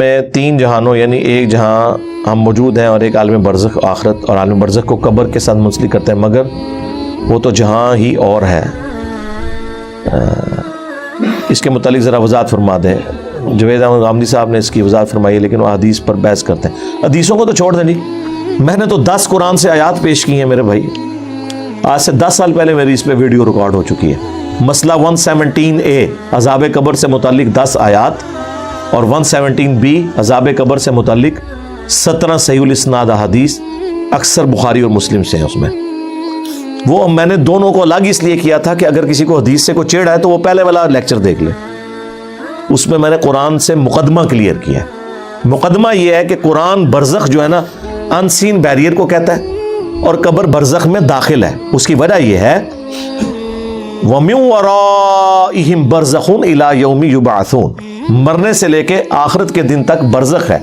میں تین جہانوں یعنی ایک جہاں ہم موجود ہیں اور ایک عالم برزخ آخرت، اور عالم برزخ کو قبر کے ساتھ منسلک کرتے ہیں، مگر وہ تو جہاں ہی اور ہے۔ اس کے متعلق ذرا وضاحت فرما دیں۔ جوید احمد غامدی صاحب نے اس کی وضاحت فرمائی ہے، لیکن وہ حدیث پر بحث کرتے ہیں۔ حدیثوں کو تو چھوڑ دیں جی، میں نے تو 10 قرآن سے آیات پیش کی ہیں میرے بھائی۔ آج سے 10 سال پہلے میری اس پہ ویڈیو ریکارڈ ہو چکی ہے۔ مسئلہ 117A عذاب قبر سے متعلق 10 آیات اور 117B عذاب قبر سے متعلق 17 صحیح الاسناد احادیث، اکثر بخاری اور مسلم سے ہیں۔ اس میں وہ میں نے دونوں کو الگ اس لیے کیا تھا کہ اگر کسی کو حدیث سے کوئی چیڑ ہے تو وہ پہلے والا لیکچر دیکھ لے، اس میں نے قرآن سے مقدمہ کلیئر کیا ہے۔ مقدمہ یہ ہے کہ قرآن برزخ جو ہے نا ان سین بیریئر کو کہتا ہے اور قبر برزخ میں داخل ہے۔ اس کی وجہ یہ ہے وَمِن وَرَائِهِمْ بَرْزَخٌ إِلَى يَوْمِ يُبْعَثُونَ، مرنے سے لے کے آخرت کے دن تک برزخ ہے۔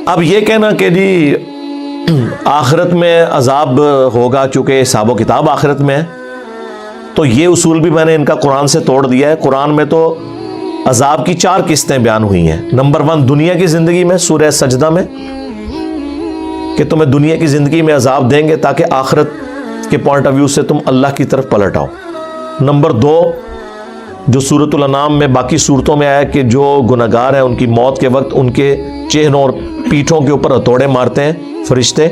اب یہ کہنا کہ جی آخرت میں عذاب ہوگا چونکہ حساب و کتاب آخرت میں ہے، تو یہ اصول بھی میں نے ان کا قرآن سے توڑ دیا ہے۔ قرآن میں تو عذاب کی 4 قسطیں بیان ہوئی ہیں۔ نمبر 1 دنیا کی زندگی میں، سورہ سجدہ میں، کہ تمہیں دنیا کی زندگی میں عذاب دیں گے تاکہ آخرت کے پوائنٹ آف ویو سے تم اللہ کی طرف پلٹ آؤ۔ نمبر 2 جو سورۃ الانعام میں باقی صورتوں میں آیا کہ جو گناہگار ہیں ان کی موت کے وقت ان کے چہروں اور پیٹھوں کے اوپر ہتھوڑے مارتے ہیں فرشتے۔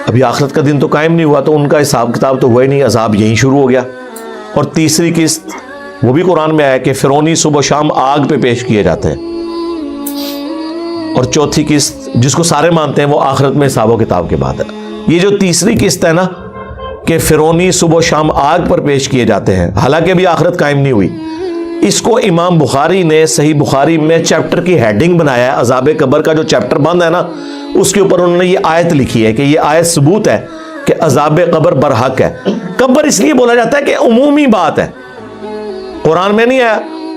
ابھی آخرت کا دن تو قائم نہیں ہوا تو ان کا حساب کتاب تو ہوا ہی نہیں، عذاب یہیں شروع ہو گیا۔ اور تیسری قسط وہ بھی قرآن میں آیا کہ فرعونی صبح و شام آگ پہ پیش کیے جاتے ہیں۔ اور چوتھی قسط جس کو سارے مانتے ہیں وہ آخرت میں حساب و کتاب کے بعد ہے۔ یہ جو تیسری قسط ہے نا کہ فرعونی صبح و شام آگ پر پیش کیے جاتے ہیں، حالانکہ ابھی آخرت قائم نہیں ہوئی، اس کو امام بخاری نے صحیح بخاری میں چیپٹر کی ہیڈنگ بنایا ہے۔ عذاب قبر کا جو چیپٹر بند ہے نا اس کے اوپر انہوں نے یہ آیت لکھی ہے کہ یہ آیت ثبوت ہے کہ عذاب قبر برحق ہے۔ قبر اس لیے بولا جاتا ہے کہ عمومی بات ہے، قرآن میں نہیں ہے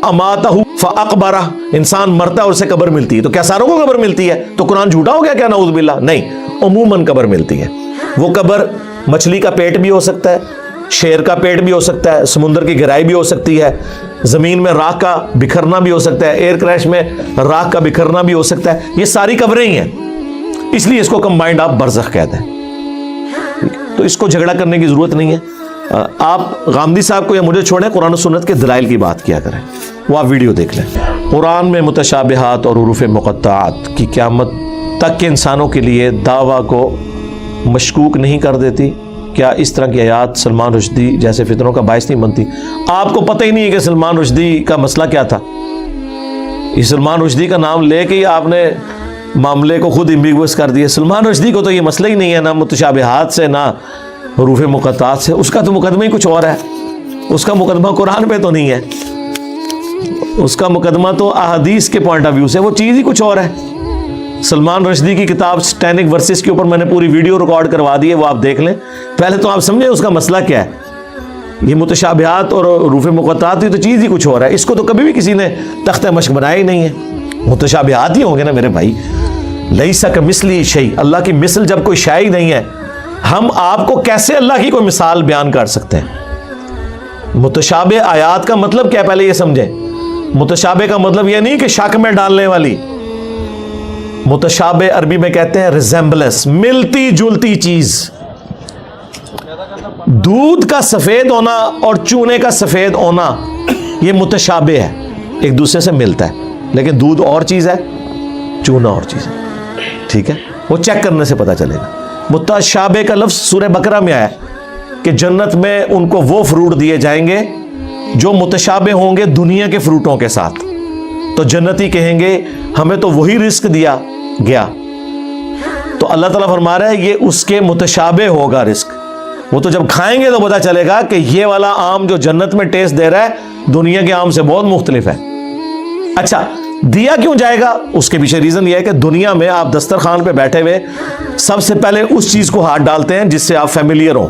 اماتہ فاقبرہ، انسان مرتا ہے اور اسے قبر ملتی ہے، تو کیا ساروں کو قبر ملتی ہے؟ تو قرآن جھوٹا ہو گیا کیا؟ نعوذ باللہ، نہیں، عموماً قبر ملتی ہے۔ وہ قبر مچھلی کا پیٹ بھی ہو سکتا ہے، شیر کا پیٹ بھی ہو سکتا ہے، سمندر کی گہرائی بھی ہو سکتی ہے، زمین میں راکھ کا بکھرنا بھی ہو سکتا ہے، ایئر کریش میں راکھ کا بکھرنا بھی ہو سکتا ہے۔ یہ ساری قبریں ہی ہیں، اس لیے اس کو کمبائنڈ آپ برزخ کہتے ہیں۔ تو اس کو جھگڑا کرنے کی ضرورت نہیں ہے۔ آپ غامدی صاحب کو یا مجھے چھوڑیں، قرآن و سنت کے دلائل کی بات کیا کریں، وہ آپ ویڈیو دیکھ لیں۔ قرآن میں متشابہات اور حروف مقطعات کی قیامت تک کے انسانوں کے لیے دعویٰ کو مشکوک نہیں کر دیتی؟ کیا اس طرح کی آیات سلمان رشدی جیسے فتنوں کا باعث نہیں بنتی؟ آپ کو پتہ ہی نہیں ہے کہ سلمان رشدی کا مسئلہ کیا تھا۔ یہ سلمان رشدی کا نام لے کے ہی آپ نے معاملے کو خود ایمبیگوس کر دیا۔ سلمان رشدی کو تو یہ مسئلہ ہی نہیں ہے، نہ متشابہات سے نہ حروف مقطعات سے، اس کا تو مقدمہ ہی کچھ اور ہے۔ اس کا مقدمہ قرآن پہ تو نہیں ہے، اس کا مقدمہ تو احادیث کے پوائنٹ آف ویو سے، وہ چیز ہی کچھ اور ہے۔ سلمان رشدی کی کتاب سٹینک ورسز کے اوپر میں نے پوری ویڈیو ریکارڈ کروا دی ہے، وہ آپ دیکھ لیں۔ پہلے تو آپ سمجھیں اس کا مسئلہ کیا ہے۔ یہ متشابہات اور حروف مقطعات تو چیز ہی کچھ اور ہے، اس کو تو کبھی بھی کسی نے تختہ مشق بنایا ہی نہیں ہے۔ متشابہات ہی ہوں گے نا میرے بھائی۔ لیسا کمثلہ شیء، اللہ کی مثل جب کوئی شے ہی نہیں ہے، ہم آپ کو کیسے اللہ کی کوئی مثال بیان کر سکتے ہیں؟ متشابہ آیات کا مطلب کیا ہے پہلے یہ سمجھیں۔ متشابہ کا مطلب یہ نہیں کہ شک میں ڈالنے والی، متشابہ عربی میں کہتے ہیں ریزمبلنس، ملتی جلتی چیز۔ دودھ کا سفید ہونا اور چونے کا سفید ہونا یہ متشابہ ہے، ایک دوسرے سے ملتا ہے، لیکن دودھ اور چیز ہے، چونا اور چیز ہے، ٹھیک ہے؟ وہ چیک کرنے سے پتا چلے گا۔ متشابہ کا لفظ سورہ بقرہ میں آیا کہ جنت میں ان کو وہ فروٹ دیے جائیں گے جو متشابہ ہوں گے دنیا کے فروٹوں کے ساتھ، تو جنتی کہیں گے ہمیں تو وہی رزق دیا گیا۔ تو اللہ تعالیٰ فرما رہا ہے یہ اس کے متشابہ ہوگا رزق، وہ تو جب کھائیں گے تو پتا چلے گا کہ یہ والا آم جو جنت میں ٹیسٹ دے رہا ہے دنیا کے آم سے بہت مختلف ہے۔ اچھا دیا کیوں جائے گا؟ اس کے پیچھے ریزن یہ ہے کہ دنیا میں آپ دسترخوان پہ بیٹھے ہوئے سب سے پہلے اس چیز کو ہاتھ ڈالتے ہیں جس سے آپ فیملیئر ہوں۔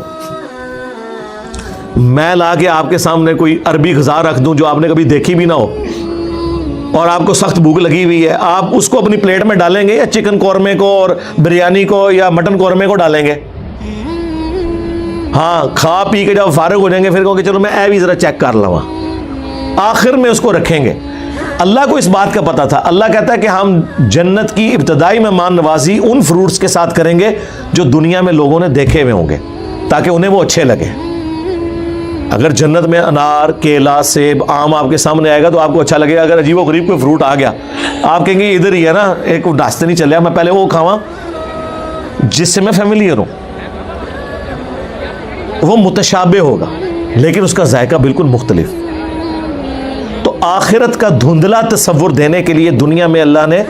میں لا کے آپ کے سامنے کوئی عربی غذا رکھ دوں جو آپ نے کبھی دیکھی بھی نہ ہو اور آپ کو سخت بھوک لگی ہوئی ہے، آپ اس کو اپنی پلیٹ میں ڈالیں گے یا چکن قورمے کو اور بریانی کو یا مٹن قورمے کو ڈالیں گے؟ ہاں، کھا پی کے جب فارغ ہو جائیں گے پھر کہو کہ چلو میں بھی ذرا چیک کر لوں، آخر میں اس کو رکھیں گے. اللہ کو اس بات کا پتا تھا. اللہ کہتا ہے کہ ہم جنت کی ابتدائی مہمان نوازی ان فروٹس کے ساتھ کریں گے جو دنیا میں لوگوں نے دیکھے ہوئے ہوں گے تاکہ انہیں وہ اچھے لگے. اگر جنت میں انار، کیلا، سیب، آم آپ کے سامنے آئے گا تو آپ کو اچھا لگے گا. اگر عجیب و غریب کوئی فروٹ آ گیا آپ کہیں گے ادھر ہی ہے نا، ایک راستے نہیں چلے، میں پہلے وہ کھاواں جس سے میں فیملیئر ہوں. وہ متشابہ ہوگا لیکن اس کا ذائقہ بالکل مختلف. تو آخرت کا دھندلا تصور دینے کے لیے دنیا میں اللہ نے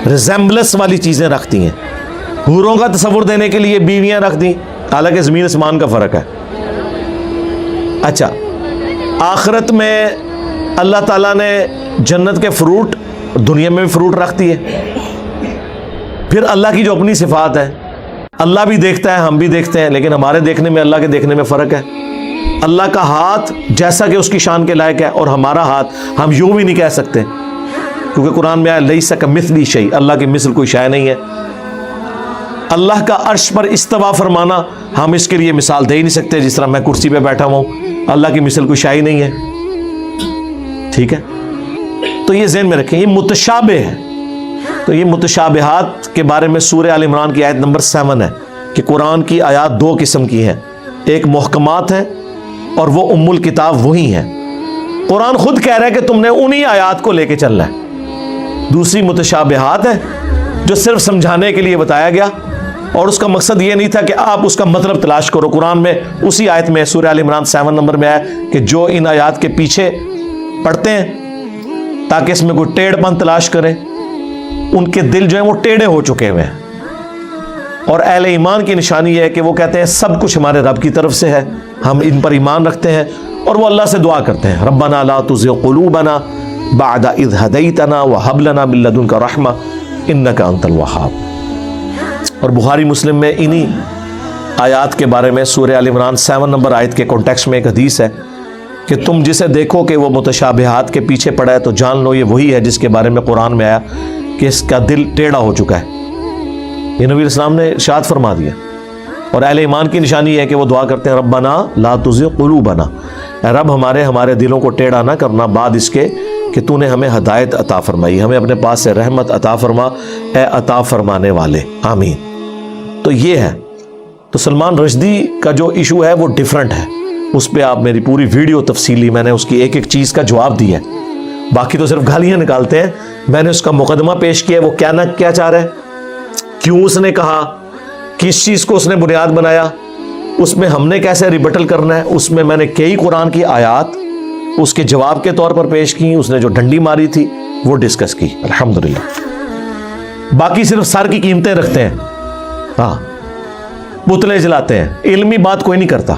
ریزمبلنس والی چیزیں رکھ دی ہیں. حوروں کا تصور دینے کے لیے بیویاں رکھ دی، حالانکہ زمین آسمان کا فرق ہے. اچھا، آخرت میں اللہ تعالیٰ نے جنت کے فروٹ دنیا میں بھی فروٹ رکھ دیے. پھر اللہ کی جو اپنی صفات ہے، اللہ بھی دیکھتا ہے، ہم بھی دیکھتے ہیں، لیکن ہمارے دیکھنے میں اللہ کے دیکھنے میں فرق ہے. اللہ کا ہاتھ جیسا کہ اس کی شان کے لائق ہے، اور ہمارا ہاتھ ہم یوں بھی نہیں کہہ سکتے کیونکہ قرآن میں آیا لیس کمثلہ شیء، اللہ کی مثل کوئی شے نہیں ہے. اللہ کا عرش پر استوا فرمانا ہم اس کے لیے مثال دے ہی نہیں سکتے، جس طرح میں کرسی پہ بیٹھا ہوں اللہ کی مثل کوئی شے ہی نہیں ہے. ٹھیک ہے، تو یہ ذہن میں رکھیں، یہ متشابہ ہے. تو یہ متشابہات کے بارے میں سورہ آل عمران کی آیت نمبر 7 ہے کہ قرآن کی آیات دو قسم کی ہیں، ایک محکمات ہیں اور وہ ام الکتاب وہی ہیں. قرآن خود کہہ رہا ہے کہ تم نے انہی آیات کو لے کے چلنا ہے. دوسری متشابہات ہیں جو صرف سمجھانے کے لیے بتایا گیا، اور اس کا مقصد یہ نہیں تھا کہ آپ اس کا مطلب تلاش کرو. قرآن میں اسی آیت میں سورہ آل عمران 7 نمبر میں آیا کہ جو ان آیات کے پیچھے پڑھتے ہیں تاکہ اس میں کوئی ٹیڑھ پن تلاش کریں، ان کے دل جو ہیں وہ ٹیڑھے ہو چکے ہوئے ہیں. اور اہل ایمان کی نشانی یہ ہے کہ وہ کہتے ہیں سب کچھ ہمارے رب کی طرف سے ہے، ہم ان پر ایمان رکھتے ہیں، اور وہ اللہ سے دعا کرتے ہیں ربنا لا تزغ قلوبنا بعد اذ ہدیتنا وہب لنا من لدنک رحمہ انک انت الوہاب. اور بخاری مسلم میں انہی آیات کے بارے میں سورہ آل عمران 7 نمبر آیت کے کانٹیکسٹ میں ایک حدیث ہے کہ تم جسے دیکھو کہ وہ متشابہات کے پیچھے پڑا ہے تو جان لو یہ وہی ہے جس کے بارے میں قرآن میں آیا کہ اس کا دل ٹیڑھا ہو چکا ہے. یہ نبی اسلام نے ارشاد فرما دیا. اور اہل ایمان کی نشانی ہے کہ وہ دعا کرتے ہیں ربنا لا تزغ قلوبنا، اے رب ہمارے دلوں کو ٹیڑھا نہ کرنا بعد اس کے کہ تو نے ہمیں ہدایت عطا فرمائی، ہمیں اپنے پاس سے رحمت عطا فرما اے عطا فرمانے والے، آمین. تو یہ ہے. تو سلمان رشدی کا جو ایشو ہے وہ ڈیفرنٹ ہے، اس پہ آپ میری پوری ویڈیو تفصیلی، میں نے اس کی ایک ایک چیز کا جواب دیا ہے. باقی تو صرف گالیاں نکالتے ہیں. میں نے اس کا مقدمہ پیش کیا ہے، وہ کیا چاہ رہا ہے، کیوں اس نے کہا، کس چیز کو اس نے بنیاد بنایا، اس میں ہم نے کیسے ریبٹل کرنا ہے. اس میں میں نے کئی قرآن کی آیات اس کے جواب کے طور پر پیش کی، اس نے جو ڈنڈی ماری تھی وہ ڈسکس کی الحمدللہ. باقی صرف سر کی قیمتیں رکھتے ہیں، ہاں پتلے جلاتے ہیں، علمی بات کوئی نہیں کرتا.